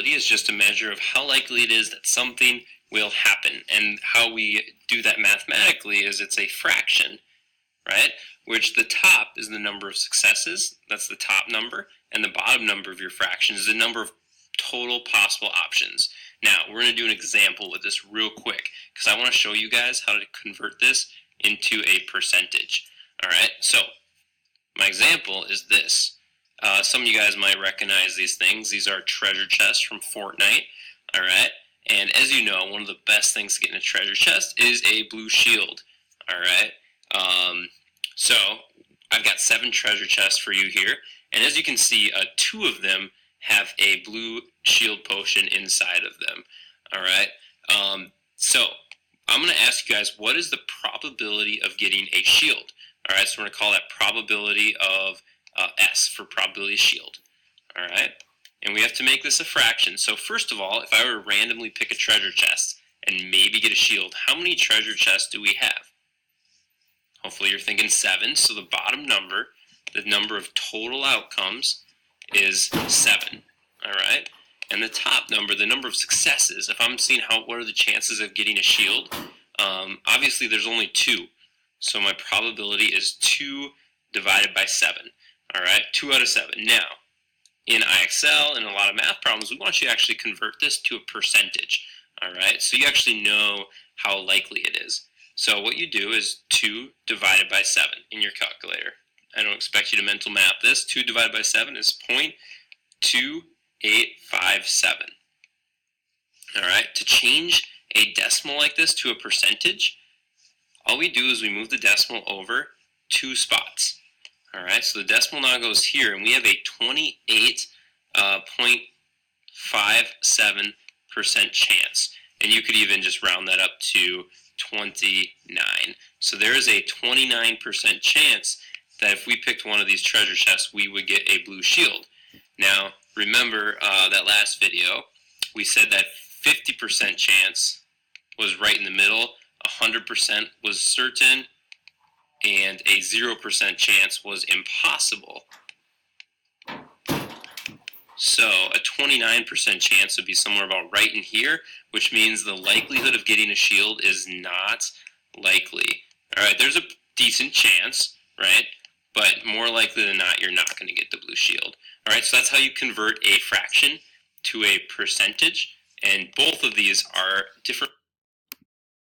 probability is just a measure of how likely it is that something will happen. And how we do that mathematically is it's a fraction, right? Which the top is the number of successes, that's the top number, and the bottom number of your fraction is the number of total possible options. Now, we're going to do an example with this real quick because I want to show you guys how to convert this into a percentage. All right, so my example is this. Some of you guys might recognize these things. These are treasure chests from Fortnite. All right, and as you know, one of the best things to get in a treasure chest is a blue shield. All right, so I've got 7 treasure chests for you here, and as you can see, 2 of them have a blue shield potion inside of them. All right, so I'm going to ask you guys, what is the probability of getting a shield? All right, so we're going to call that probability of S for probability of shield. All right, and we have to make this a fraction. So first of all, if I were to randomly pick a treasure chest and maybe get a shield, how many treasure chests do we have? Hopefully you're thinking 7, so the bottom number, the number of total outcomes, is 7. All right, and the top number, the number of successes, if I'm seeing what are the chances of getting a shield, obviously there's only 2. So my probability is 2 divided by 7. All right, 2 out of 7. Now, in IXL and a lot of math problems, we want you to actually convert this to a percentage. All right, so you actually know how likely it is. So what you do is 2 divided by 7 in your calculator. I don't expect you to mental math this. 2 divided by 7 is 0.2857. All right, to change a decimal like this to a percentage, all we do is we move the decimal over 2 spots. All right, so the decimal now goes here, and we have a 28.57% chance. And you could even just round that up to 29. So there is a 29% chance that if we picked one of these treasure chests, we would get a blue shield. Now, remember that last video, we said that 50% chance was right in the middle, 100% was certain, and a 0% chance was impossible. So a 29% chance would be somewhere about right in here, which means the likelihood of getting a shield is not likely. All right, there's a decent chance, right? But more likely than not, you're not going to get the blue shield. All right, so that's how you convert a fraction to a percentage, and both of these are different